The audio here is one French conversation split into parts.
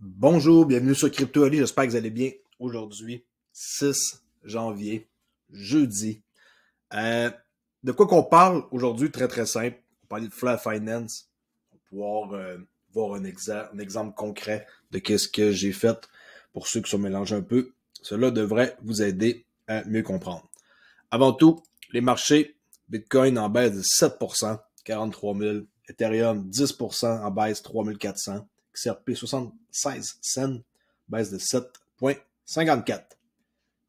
Bonjour, bienvenue sur Crypto Ali, j'espère que vous allez bien. Aujourd'hui, 6 janvier, jeudi. De quoi qu'on parle aujourd'hui, très très simple. On va parler de Flare Finance. On va pouvoir voir un exemple concret de qu'est-ce que j'ai fait pour ceux qui sont mélangés un peu. Cela devrait vous aider à mieux comprendre. Avant tout, les marchés, Bitcoin en baisse de 7%, 43 000. Ethereum, 10% en baisse, 3400. XRP, 76 cents, baisse de 7,54.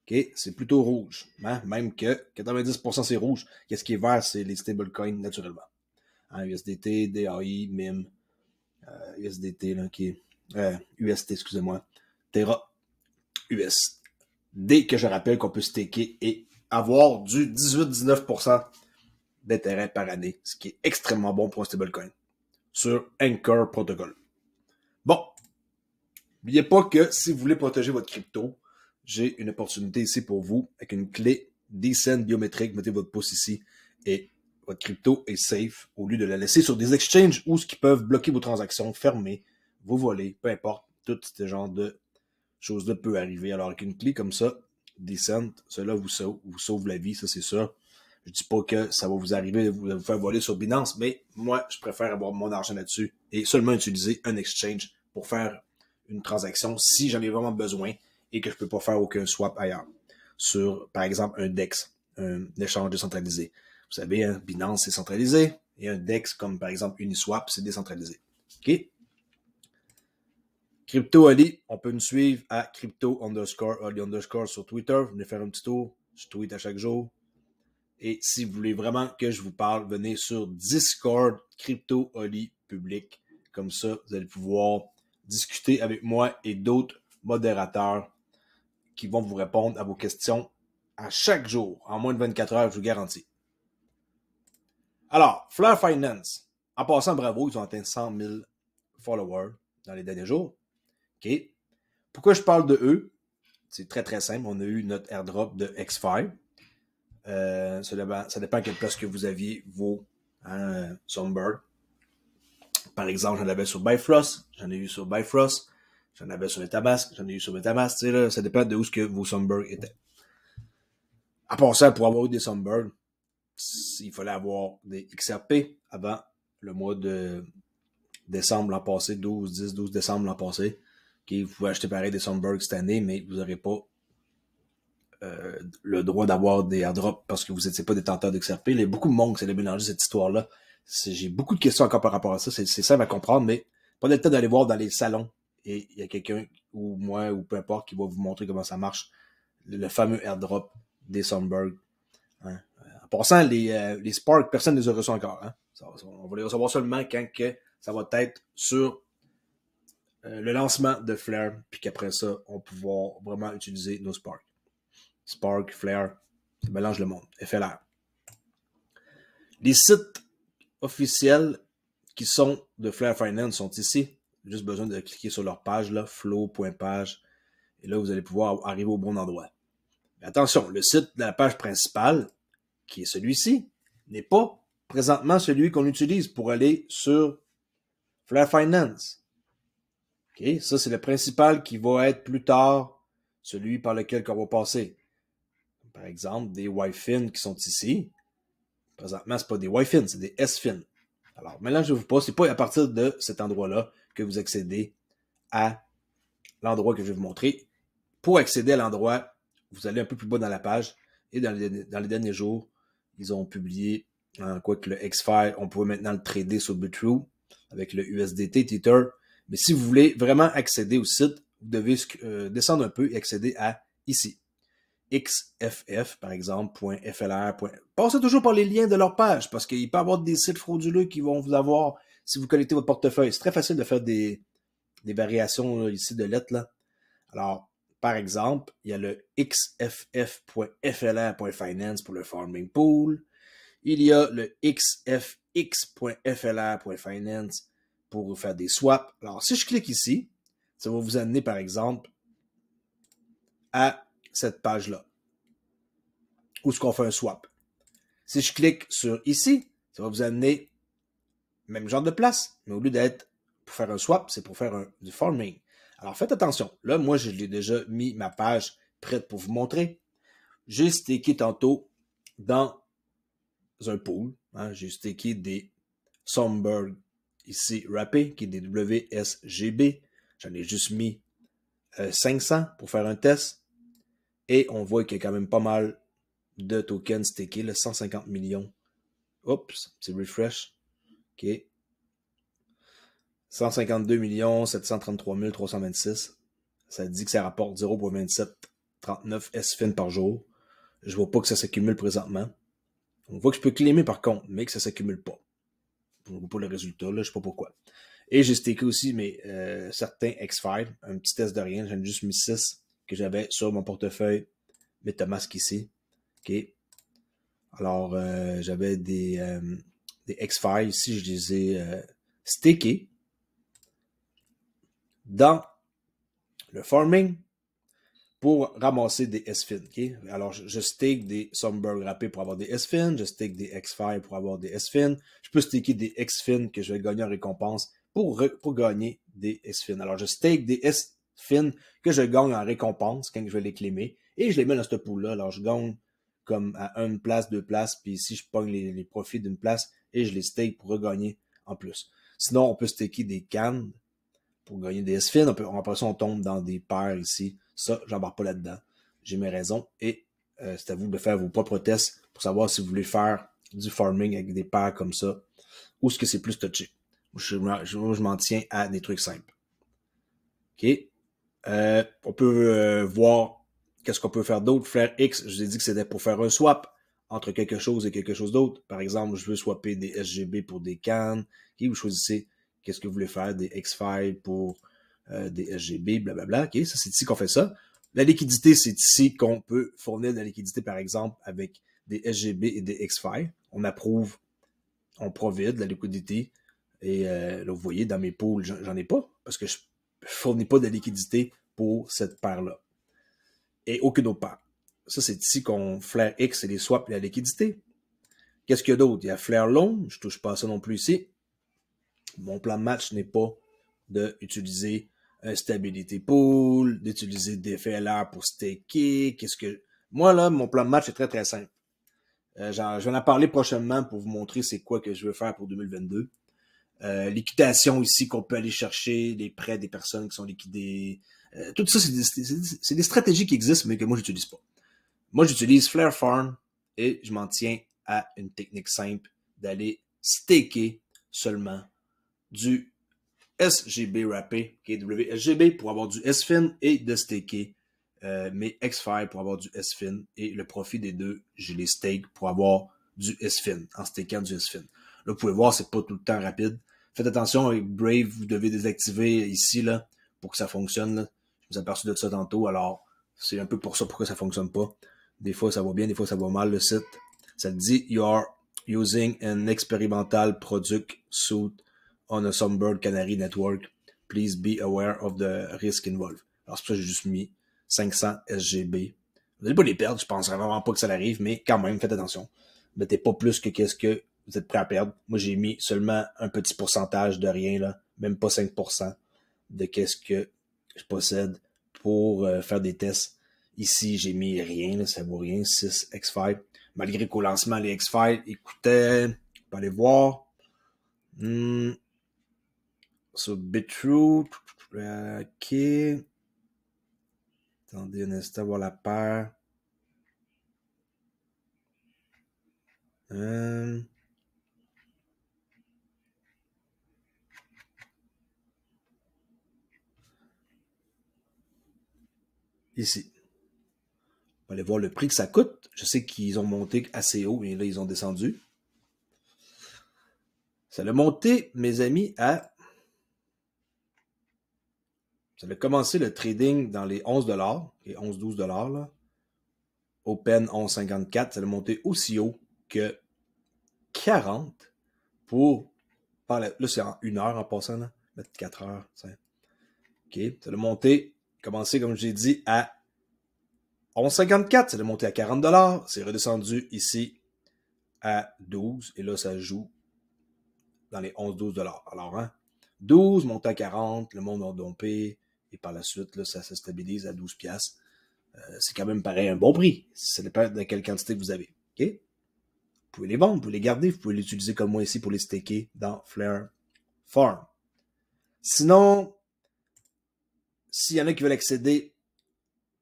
OK, c'est plutôt rouge. Hein? Même que 90% c'est rouge. Qu'est-ce qui est vert, c'est les stablecoins naturellement. Hein, USDT, DAI, MIM, USDT, là, qui est, UST, excusez-moi, Terra, USD, que je rappelle qu'on peut staker et avoir du 18-19% d'intérêt par année, ce qui est extrêmement bon pour un stablecoin sur Anchor Protocol. Bon, n'oubliez pas que si vous voulez protéger votre crypto, j'ai une opportunité ici pour vous avec une clé Decent biométrique. Mettez votre pouce ici et votre crypto est safe au lieu de la laisser sur des exchanges où ce qui peuvent bloquer vos transactions, fermer, vous voler, peu importe, tout ce genre de choses-là peut arriver. Alors avec une clé comme ça, Decent, cela vous sauve la vie, ça c'est sûr. Je dis pas que ça va vous arriver de vous faire voler sur Binance, mais moi, je préfère avoir mon argent là-dessus et seulement utiliser un exchange pour faire une transaction si j'en ai vraiment besoin et que je peux pas faire aucun swap ailleurs. Sur, par exemple, un DEX, un échange décentralisé. Vous savez, hein, Binance, c'est centralisé et un DEX, comme par exemple Uniswap, c'est décentralisé. OK? Crypto Ali, on peut nous suivre à crypto_Ali_ sur Twitter. Venez faire un petit tour. Je tweet à chaque jour. Et si vous voulez vraiment que je vous parle, venez sur Discord, Crypto Ali public. Comme ça, vous allez pouvoir discuter avec moi et d'autres modérateurs qui vont vous répondre à vos questions à chaque jour, en moins de 24 heures, je vous garantis. Alors, Flare Finance, en passant, bravo, ils ont atteint 100 000 followers dans les derniers jours. OK. Pourquoi je parle de eux? C'est très très simple. On a eu notre airdrop de X5. Ça dépend à quelle place que vous aviez vos Sunbird. Par exemple, j'en avais sur Bifrost, j'en ai eu sur Bifrost, j'en avais sur Metamask, j'en ai eu sur Metamask. Là, ça dépend de où ce que vos Sunbird étaient. À part ça, pour avoir eu des Sunbird, il fallait avoir des XRP avant le mois de décembre l'an passé, 12 décembre l'an passé. Okay, vous pouvez acheter pareil des Sunbird cette année, mais vous n'aurez pas le droit d'avoir des airdrops parce que vous n'étiez pas détenteur d'XRP. Il y a beaucoup de monde qui s'est mélangé cette histoire-là. J'ai beaucoup de questions encore par rapport à ça. C'est simple à comprendre, mais prenez le temps d'aller voir dans les salons et il y a quelqu'un, ou moi, ou peu importe, qui va vous montrer comment ça marche. Le fameux airdrop des Sunbird. Hein. En passant, les Spark, personne ne les a reçus encore. Hein. On va les recevoir seulement quand que ça va être sur le lancement de Flare, puis qu'après ça, on va pouvoir vraiment utiliser nos Spark. Spark, Flare, ça mélange le monde. FLR. Les sites officiels qui sont de Flare Finance sont ici. Juste besoin de cliquer sur leur page, là, flow.page. Et là, vous allez pouvoir arriver au bon endroit. Mais attention, le site de la page principale, qui est celui-ci, n'est pas présentement celui qu'on utilise pour aller sur Flare Finance. OK, ça, c'est le principal qui va être plus tard celui par lequel on va passer. Par exemple, des YFIN qui sont ici. Présentement, ce n'est pas des YFIN, c'est des SFIN. Alors, maintenant, je vous pose, c'est pas à partir de cet endroit-là que vous accédez à l'endroit que je vais vous montrer. Pour accéder à l'endroit, vous allez un peu plus bas dans la page et dans les derniers jours, ils ont publié quoi que le X5, on pouvait maintenant le trader sur Bitrue avec le USDT Tether. Mais si vous voulez vraiment accéder au site, vous devez descendre un peu et accéder à ici. XFF, par exemple, .FLR. Passez toujours par les liens de leur page, parce qu'il peut y avoir des sites frauduleux qui vont vous avoir si vous connectez votre portefeuille. C'est très facile de faire des variations là, ici de lettres. Là. Alors, par exemple, il y a le xff.flr.finance pour le farming pool. Il y a le xfx.flr.finance pour faire des swaps. Alors, si je clique ici, ça va vous amener, par exemple, à cette page-là, où est-ce qu'on fait un swap. Si je clique sur ici, ça va vous amener même genre de place, mais au lieu d'être pour faire un swap, c'est pour faire du farming. Alors faites attention. Là, moi, je l'ai déjà mis ma page prête pour vous montrer. J'ai stacké tantôt dans un pool. Hein, j'ai stacké des Songbird ici wrappés, qui est des WSGB. J'en ai juste mis 500 pour faire un test. Et on voit qu'il y a quand même pas mal de tokens stakés, là, 150 millions. Oups, c'est refresh. OK. 152 733 326. Ça dit que ça rapporte 0,2739 SFIN par jour. Je vois pas que ça s'accumule présentement. On voit que je peux claimer par contre, mais que ça s'accumule pas. Je ne vois pas le résultat, là, je sais pas pourquoi. Et j'ai staké aussi certains X-Files, un petit test de rien, j'en ai juste mis 6 que j'avais sur mon portefeuille MetaMask ici. OK. Alors, j'avais des X-Files ici, je les ai stakés dans le farming pour ramasser des S-Fin. Okay? Alors, je stake des Songbird wrappés pour avoir des S-Fin, je stake des X-Files pour avoir des S-Fin, je peux staker des X-Fin que je vais gagner en récompense pour gagner des S-Fin. Alors, je stake des S-Fin que je gagne en récompense quand je vais les claimer et je les mets dans ce pool-là. Alors, je gagne comme à une place, 2 places, puis ici, je pogne les profits d'une place et je les stake pour regagner en plus. Sinon, on peut staker des cannes pour gagner des S-Fin. Après ça, on tombe dans des paires ici. Ça, j'embarque pas là-dedans. J'ai mes raisons. Et c'est à vous de faire vos propres tests pour savoir si vous voulez faire du farming avec des paires comme ça ou est-ce que c'est plus touché. Je m'en tiens à des trucs simples. OK. On peut voir qu'est-ce qu'on peut faire d'autre. Flare X, je vous ai dit que c'était pour faire un swap entre quelque chose et quelque chose d'autre. Par exemple, je veux swapper des SGB pour des cannes. Okay, vous choisissez qu'est-ce que vous voulez faire, des X-Files pour des SGB, blablabla. Okay, ça, c'est ici qu'on fait ça. La liquidité, c'est ici qu'on peut fournir de la liquidité, par exemple, avec des SGB et des X-Files. On approuve, on provide la liquidité. Et là, vous voyez, dans mes pools, j'en ai pas parce que je fournis pas de liquidité pour cette paire-là. Et aucune autre paire. Ça, c'est ici qu'on Flare X et les swaps et la liquidité. Qu'est-ce qu'il y a d'autre? Il y a Flare Loan. Je touche pas à ça non plus ici. Mon plan de match n'est pas d'utiliser un stability pool, d'utiliser des FLR pour staker. Moi, là, mon plan de match est très, très simple. Je vais en parler prochainement pour vous montrer c'est quoi que je veux faire pour 2022. Liquidation ici qu'on peut aller chercher, les prêts des personnes qui sont liquidées. Tout ça, c'est des stratégies qui existent, mais que moi, j'utilise pas. Moi, j'utilise Flare Farm et je m'en tiens à une technique simple d'aller staker seulement du SGB wrappé, qui est WSGB, pour avoir du S-Fin et de staker mes X-Files pour avoir du S-Fin et le profit des deux, je les stake pour avoir du S-Fin, en stakant du S-Fin. Là, vous pouvez voir, c'est pas tout le temps rapide. Faites attention avec Brave, vous devez désactiver ici, là, pour que ça fonctionne. Là. Je me suis aperçu de ça tantôt, alors c'est un peu pour ça pourquoi ça fonctionne pas. Des fois, ça va bien, des fois, ça va mal, le site. Ça dit, you are using an experimental product suite on a Songbird Canary Network. Please be aware of the risk involved. Alors, c'est pour ça que j'ai juste mis 500 SGB. Vous n'allez pas les perdre, je pense vraiment pas que ça arrive, mais quand même, faites attention. Mettez pas plus que qu'est-ce que vous êtes prêt à perdre. Moi, j'ai mis seulement un petit pourcentage de rien, là, même pas 5% de qu'est-ce que je possède pour faire des tests. Ici, j'ai mis rien, là, ça vaut rien, 6 X-Files. Malgré qu'au lancement, les X-Files écoutaient, on peut aller voir. So, Bitrue, ok. Attendez un instant, voir la paire. Ici. On va aller voir le prix que ça coûte. Je sais qu'ils ont monté assez haut, mais là, ils ont descendu. Ça l'a monté, mes amis, à... Ça a commencé le trading dans les 11$, et 11-12$, là. Open 11,54, ça l'a monté aussi haut que 40 pour... Là, c'est en 1 heure en passant, là. 4 heures, ça. OK, ça l'a monté, commencé, comme je l'ai dit, à 11,54, ça l'a monté à 40$, c'est redescendu ici à 12, et là, ça joue dans les 11-12$. Alors, hein, 12, monte à 40, le monde a dompé, et par la suite, là, ça se stabilise à 12 piastres. C'est quand même pareil un bon prix. Ça dépend de quelle quantité que vous avez. OK? Vous pouvez les vendre, vous pouvez les garder, vous pouvez les utiliser comme moi ici pour les staker dans Flare Farm. Sinon, s'il y en a qui veulent accéder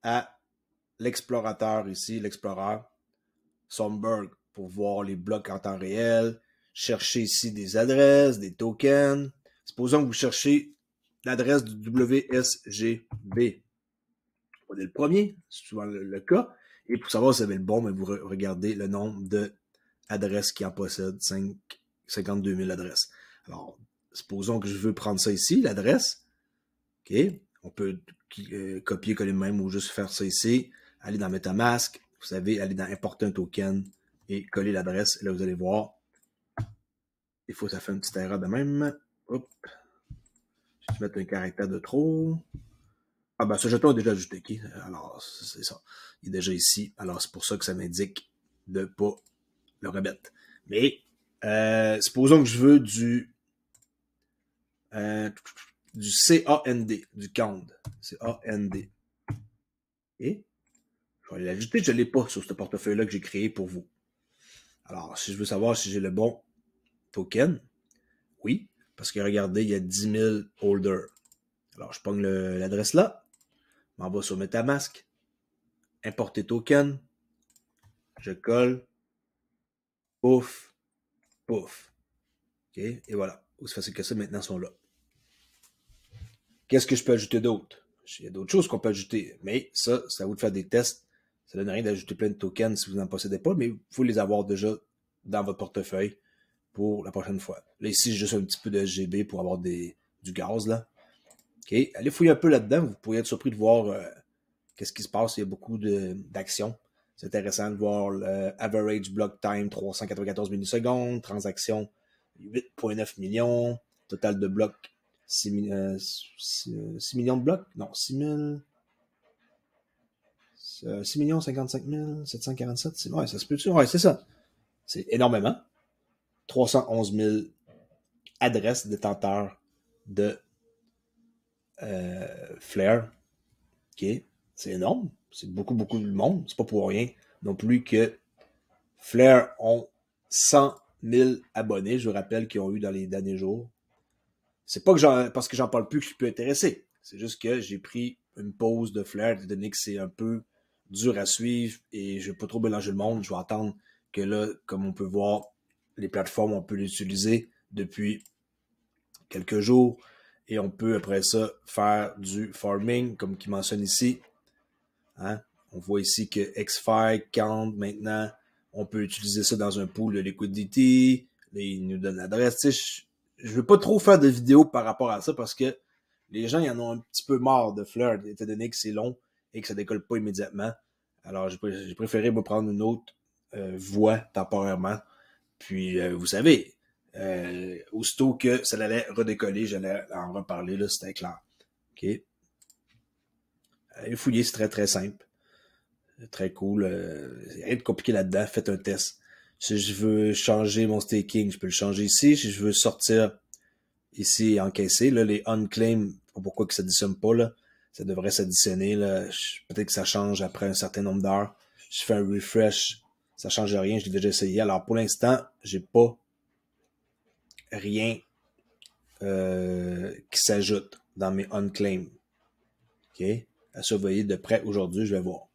à l'explorateur ici, l'explorer, Sonberg, pour voir les blocs en temps réel, chercher ici des adresses, des tokens. Supposons que vous cherchez l'adresse du WSGB. Prenez le premier, c'est souvent le cas. Et pour savoir si vous avez le bon, mais vous regardez le nombre d'adresses qui en possèdent, 52 000 adresses. Alors, supposons que je veux prendre ça ici, l'adresse. OK. On peut copier, coller même ou juste faire ça ici. Aller dans MetaMask. Vous savez, aller dans importer un token et coller l'adresse. Et là, vous allez voir. Des fois, ça fait une petite erreur de même. Hop. Je vais mettre un caractère de trop. Ah ben, ce jeton est déjà ajouté. Okay? Alors, c'est ça. Il est déjà ici. Alors, c'est pour ça que ça m'indique de ne pas le remettre. Mais, supposons que je veux du CAND, du CAND. C-A-N-D. Et je vais aller l'ajouter. Je ne l'ai pas sur ce portefeuille-là que j'ai créé pour vous. Alors, si je veux savoir si j'ai le bon token, oui, parce que regardez, il y a 10 000 holders. Alors, je pogne l'adresse là, m'en va sur MetaMask, importer token, je colle, pouf, pouf. OK, et voilà. Aussi facile que ça, maintenant, ils sont là. Qu'est-ce que je peux ajouter d'autre? Il y a d'autres choses qu'on peut ajouter, mais ça, c'est à vous de faire des tests. Ça ne donne rien d'ajouter plein de tokens si vous n'en possédez pas, mais il faut les avoir déjà dans votre portefeuille pour la prochaine fois. Là, ici, j'ai juste un petit peu de SGB pour avoir du gaz, là. OK, allez fouiller un peu là-dedans. Vous pourriez être surpris de voir qu'est-ce qui se passe. Il y a beaucoup d'actions. C'est intéressant de voir le average block time 394 millisecondes, transaction 8,9 millions, total de blocs 6 millions de blocs? Non, 6 millions 55 747. Ouais, ça se peut-tu? Ouais, c'est ça. C'est énormément. 311 000 adresses détenteurs de Flare. OK. C'est énorme. C'est beaucoup, beaucoup de monde. C'est pas pour rien non plus que Flare ont 100 000 abonnés, je vous rappelle, qu'ils ont eu dans les derniers jours. C'est pas que parce que j'en parle plus que je suis plus intéressé. C'est juste que j'ai pris une pause de Flare, étant donné que c'est un peu dur à suivre et je vais pas trop mélanger le monde. Je vais attendre que là, comme on peut voir, les plateformes, on peut les utiliser depuis quelques jours et on peut après ça faire du farming, comme qui mentionne ici. Hein? On voit ici que XFi, Count, maintenant, on peut utiliser ça dans un pool de liquidity. Là, il nous donne l'adresse. Tu sais, je veux pas trop faire de vidéos par rapport à ça parce que les gens, ils en ont un petit peu marre de Flare, étant donné que c'est long et que ça décolle pas immédiatement. Alors, j'ai préféré me prendre une autre voie temporairement. Puis, vous savez, aussitôt que ça allait redécoller, j'allais en reparler, là, c'était clair. OK? Allez fouiller, c'est très, très simple. Très cool. Rien de compliqué là-dedans. Faites un test. Si je veux changer mon staking, je peux le changer ici. Si je veux sortir ici et encaisser, là, les unclaim, pourquoi que ça ne s'additionne pas, là. Ça devrait s'additionner, là. Peut-être que ça change après un certain nombre d'heures. Je fais un refresh, ça change rien. Je l'ai déjà essayé. Alors, pour l'instant, j'ai pas rien qui s'ajoute dans mes unclaim. OK? À surveiller de près aujourd'hui, je vais voir.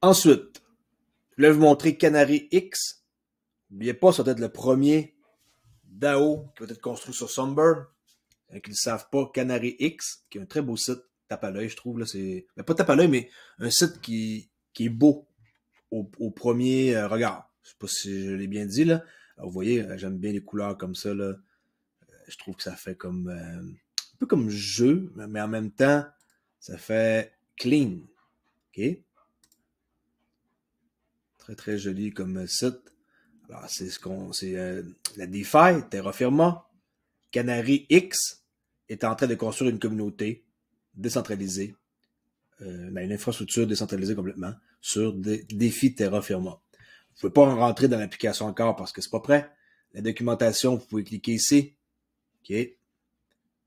Ensuite, je vais vous montrer Canary X. N'oubliez pas, ça va être le premier DAO qui va être construit sur Sunburn. Qui ne le savent pas, Canary X, qui est un très beau site, tape à l'œil, je trouve. Là, c'est... Mais pas tape à l'œil, mais un site qui est beau au premier regard. Je ne sais pas si je l'ai bien dit, là. Alors, vous voyez, j'aime bien les couleurs comme ça, là. Je trouve que ça fait comme un peu comme jeu, mais en même temps, ça fait clean. OK? Très, très joli comme site. Alors, c'est la DeFi, Terra Firma. Canary X est en train de construire une communauté décentralisée, une infrastructure décentralisée complètement sur des défis Terra Firma. Vous ne pouvez pas rentrer dans l'application encore parce que c'est pas prêt. La documentation, vous pouvez cliquer ici. OK?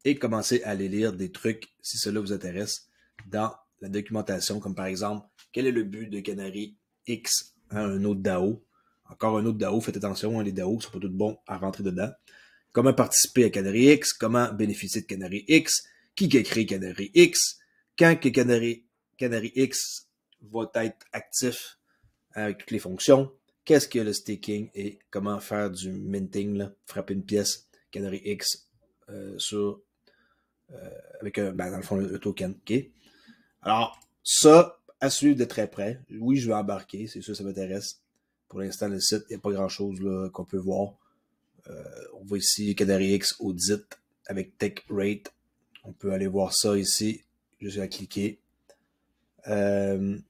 Et commencez à aller lire des trucs, si cela vous intéresse, dans la documentation, comme par exemple, quel est le but de Canary X, hein, un autre DAO. Encore un autre DAO, faites attention, hein, les DAO sont pas tous bons à rentrer dedans. Comment participer à Canary X, comment bénéficier de Canary X, qui a créé Canary X, quand que Canary X va être actif avec toutes les fonctions, qu'est-ce que le staking et comment faire du minting, là, frapper une pièce Canary X avec dans le fond le token. Okay? Alors, ça, à suivre de très près. Oui, je vais embarquer, c'est sûr, ça m'intéresse. Pour l'instant, le site, il n'y a pas grand-chose qu'on peut voir. On voit ici Canary X Audit avec Tech Rate. On peut aller voir ça ici. Juste à cliquer. Il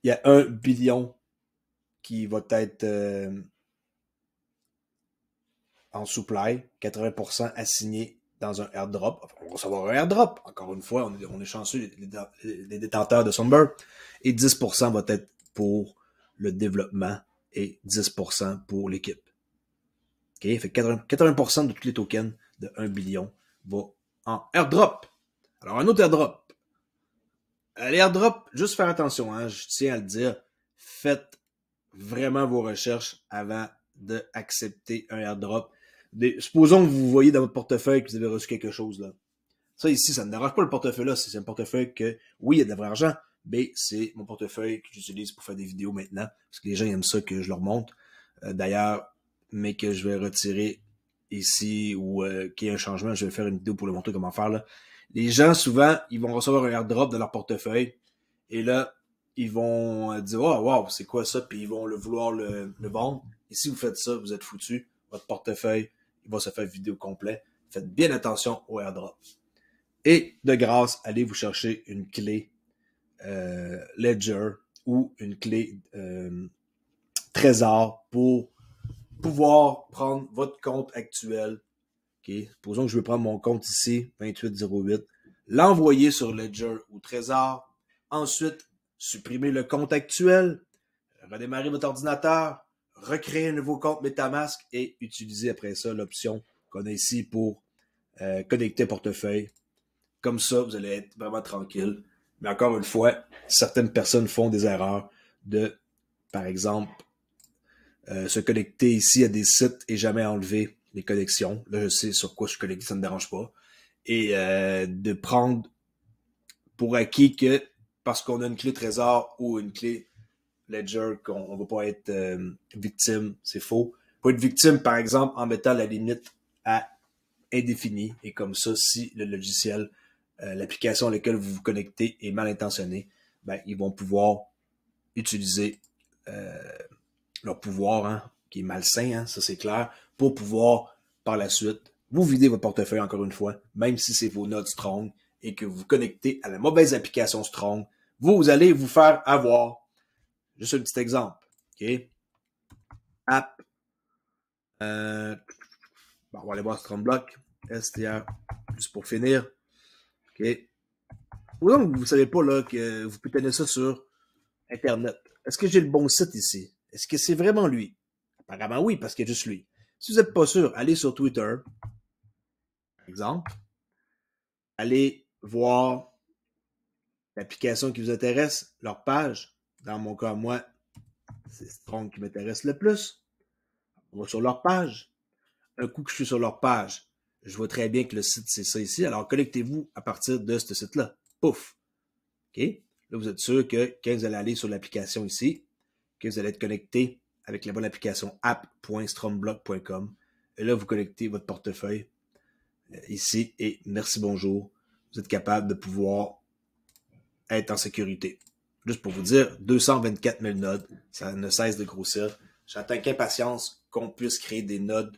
y a 1 billion qui va être en supply, 80% assigné dans un airdrop. Enfin, on va recevoir un airdrop. Encore une fois, on est chanceux, les détenteurs de Sunbird. Et 10% va être pour le développement et 10% pour l'équipe. OK? Fait 80% de tous les tokens de 1 billion va en airdrop. Alors, un autre airdrop. Les airdrops, juste faire attention, hein, je tiens à le dire, faites vraiment vos recherches avant d'accepter un airdrop. Supposons que vous voyez dans votre portefeuille que vous avez reçu quelque chose, là. Ça ici, ça ne dérange pas le portefeuille là, c'est un portefeuille que, oui, il y a de vrai argent, mais c'est mon portefeuille que j'utilise pour faire des vidéos maintenant, parce que les gens aiment ça que je leur montre. D'ailleurs, mais que je vais retirer ici ou qu'il y ait un changement, je vais faire une vidéo pour le montrer comment faire là. Les gens, souvent, ils vont recevoir un airdrop de leur portefeuille et là, ils vont dire « Oh, wow, c'est quoi ça? » Puis ils vont vouloir le vendre. Et si vous faites ça, vous êtes foutu. Votre portefeuille, il va se faire vidéo complet. Faites bien attention au airdrop. Et de grâce, allez vous chercher une clé Ledger ou une clé Trésor pour pouvoir prendre votre compte actuel. Okay. Supposons que je veux prendre mon compte ici, 2808, l'envoyer sur Ledger ou Trésor, ensuite supprimer le compte actuel, redémarrer votre ordinateur, recréer un nouveau compte MetaMask et utiliser après ça l'option qu'on a ici pour connecter portefeuille. Comme ça, vous allez être vraiment tranquille. Mais encore une fois, certaines personnes font des erreurs de, par exemple, se connecter ici à des sites et jamais enlever les connexions. Là, je sais sur quoi je suis connecté, ça ne me dérange pas. Et de prendre pour acquis que parce qu'on a une clé Trésor ou une clé Ledger, qu'on ne va pas être victime, c'est faux. Pour être victime, par exemple, en mettant la limite à indéfinie. Et comme ça, si le logiciel, l'application à laquelle vous vous connectez est mal intentionnée, ben, ils vont pouvoir utiliser leur pouvoir, hein, qui est malsain, hein, ça c'est clair, pour pouvoir, par la suite, vous vider votre portefeuille encore une fois, même si c'est vos nodes Strong et que vous vous connectez à la mauvaise application Strong, vous allez vous faire avoir. Juste un petit exemple. OK? App. Bon, on va aller voir StrongBlock. STR. Juste pour finir. OK? Ou vous ne savez pas là, que vous pouvez tenir ça sur Internet. Est-ce que j'ai le bon site ici? Est-ce que c'est vraiment lui? Apparemment oui, parce qu'il y a juste lui. Si vous n'êtes pas sûr, allez sur Twitter, par exemple. Allez voir l'application qui vous intéresse, leur page. Dans mon cas, moi, c'est Strong qui m'intéresse le plus. On va sur leur page. Un coup que je suis sur leur page, je vois très bien que le site, c'est ça ici. Alors, connectez-vous à partir de ce site-là. Pouf! OK? Là, vous êtes sûr que quand vous allez aller sur l'application ici, que vous allez être connecté avec la bonne application app.stromblock.com. Et là, vous connectez votre portefeuille ici et merci, bonjour. Vous êtes capable de pouvoir être en sécurité. Juste pour vous dire, 224 000 nodes, ça ne cesse de grossir. J'attends avec impatience qu'on puisse créer des nodes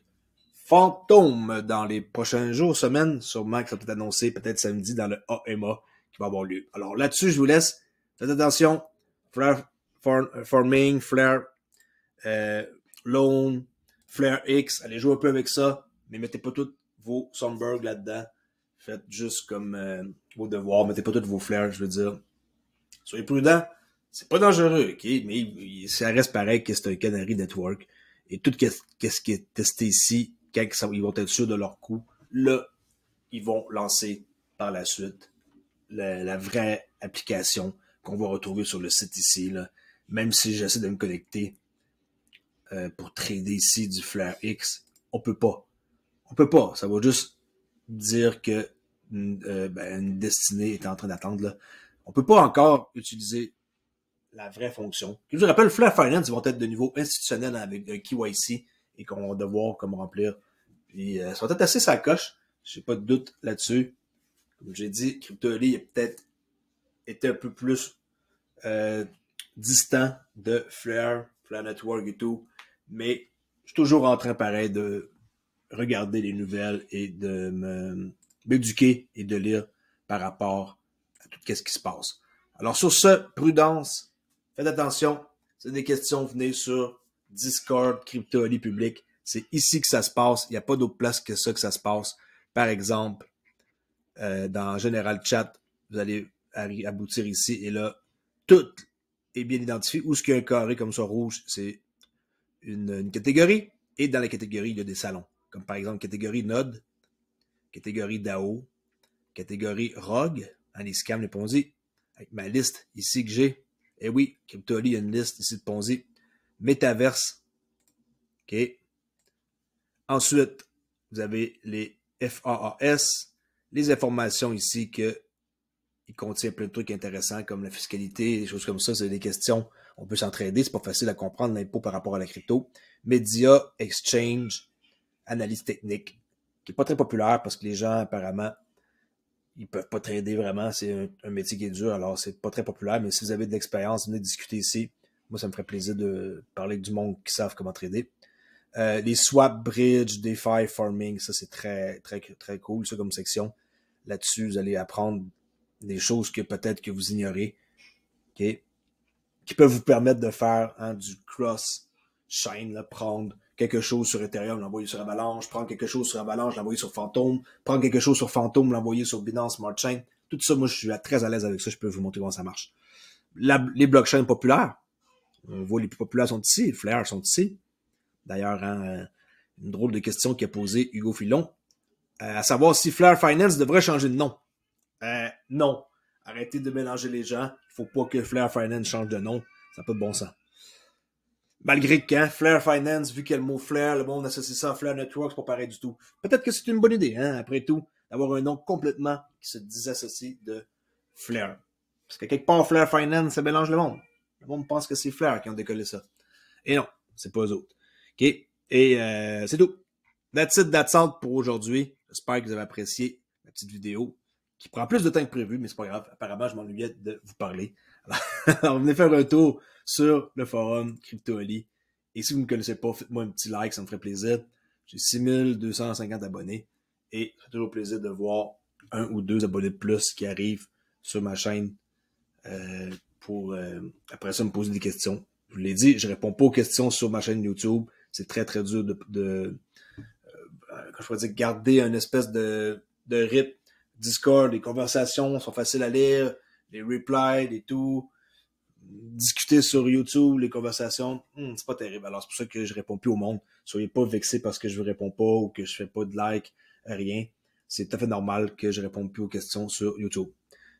fantômes dans les prochains jours, semaines, sûrement que ça peut être annoncé peut-être samedi dans le AMA qui va avoir lieu. Alors là-dessus, je vous laisse. Faites attention. Flare Farming, Flare Loan, Flare X. Allez jouer un peu avec ça, mais mettez pas tous vos Sunbird là-dedans. Faites juste comme vos devoirs. Mettez pas tous vos flares, je veux dire. Soyez prudents. C'est pas dangereux, ok? Mais ça reste pareil que c'est un Canary Network. Et tout ce qui est testé ici, ils vont être sûrs de leur coup, là, ils vont lancer par la suite la vraie application qu'on va retrouver sur le site ici. Là. Même si j'essaie de me connecter pour trader ici du Flare X, on peut pas. On peut pas. Ça va juste dire que une destinée est en train d'attendre. Là. On peut pas encore utiliser la vraie fonction. Je vous rappelle, Flare Finance, ils vont être de niveau institutionnel avec un KYC et qu'on va devoir comme remplir. Puis ça va être assez sa coche. J'ai pas de doute là-dessus. Comme j'ai dit, Crypto.ly a peut-être été un peu plus distant de Flare Network et tout. Mais je suis toujours en train, pareil, de regarder les nouvelles et de m'éduquer et de lire par rapport à tout ce qui se passe. Alors sur ce, prudence, faites attention. Si vous avez des questions, venez sur Discord, Crypto.ly public. C'est ici que ça se passe. Il n'y a pas d'autre place que ça se passe. Par exemple, dans General Chat, vous allez aboutir ici et là, tout est bien identifié. Où est-ce qu'il y a un carré comme ça rouge, c'est une catégorie. Et dans la catégorie, il y a des salons. Comme par exemple, catégorie Node, catégorie DAO, catégorie ROG, les scams, les Ponzi, avec ma liste ici que j'ai. Et oui, Crypto.ly, il y a une liste ici de Ponzi. Metaverse. OK. Ensuite, vous avez les FAAS, les informations ici que il contient plein de trucs intéressants comme la fiscalité, des choses comme ça. C'est des questions, on peut s'entraider. C'est pas facile à comprendre l'impôt par rapport à la crypto. Médias, exchange, analyse technique, qui est pas très populaire parce que les gens, apparemment, ils peuvent pas trader vraiment. C'est un métier qui est dur, alors c'est pas très populaire. Mais si vous avez de l'expérience, venez discuter ici. Moi, ça me ferait plaisir de parler avec du monde qui savent comment trader. Les swap, bridge, DeFi, farming, ça c'est très, très, très cool, ça comme section. Là-dessus, vous allez apprendre des choses que peut-être que vous ignorez, okay? Qui peuvent vous permettre de faire du cross-chain, là, prendre quelque chose sur Ethereum, l'envoyer sur Avalanche, prendre quelque chose sur Avalanche, l'envoyer sur Phantom, prendre quelque chose sur Phantom, l'envoyer sur Binance Smart Chain. Tout ça, moi, je suis très à l'aise avec ça. Je peux vous montrer comment ça marche. Les blockchains populaires, on voit les plus populaires sont ici, les Flare sont ici. D'ailleurs, une drôle de question qu'a posée Hugo Filon, à savoir si Flare Finance devrait changer de nom. Non. Arrêtez de mélanger les gens. Il faut pas que Flare Finance change de nom. Ça n'a pas de bon sens. Malgré que Flare Finance, vu qu'il y a le mot Flare, le monde associe ça à Flare Network, c'est pas pareil du tout. Peut-être que c'est une bonne idée, après tout, d'avoir un nom complètement qui se désassocie de Flare. Parce que quelque part, Flare Finance, ça mélange le monde. Le monde pense que c'est Flare qui ont décollé ça. Et non, c'est pas eux autres. OK? Et c'est tout. That's it, that's all pour aujourd'hui. J'espère que vous avez apprécié ma petite vidéo qui prend plus de temps que prévu, mais c'est pas grave. Apparemment, je m'ennuyais de vous parler. Alors, venez faire un tour sur le forum Crypto.ly. Et si vous ne me connaissez pas, faites-moi un petit like, ça me ferait plaisir. J'ai 6250 abonnés et ça fait toujours plaisir de voir un ou deux abonnés de plus qui arrivent sur ma chaîne pour après ça me poser des questions. Je vous l'ai dit, je réponds pas aux questions sur ma chaîne YouTube. C'est très très dur de quand je pourrais dire, garder une espèce de rythme. Discord, les conversations sont faciles à lire, les replies, les tout. Discuter sur YouTube, les conversations, c'est pas terrible. Alors c'est pour ça que je réponds plus au monde. Soyez pas vexés parce que je vous réponds pas ou que je fais pas de like, rien. C'est tout à fait normal que je réponde plus aux questions sur YouTube.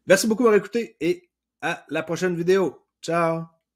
Merci beaucoup d'avoir écouté et à la prochaine vidéo. Ciao!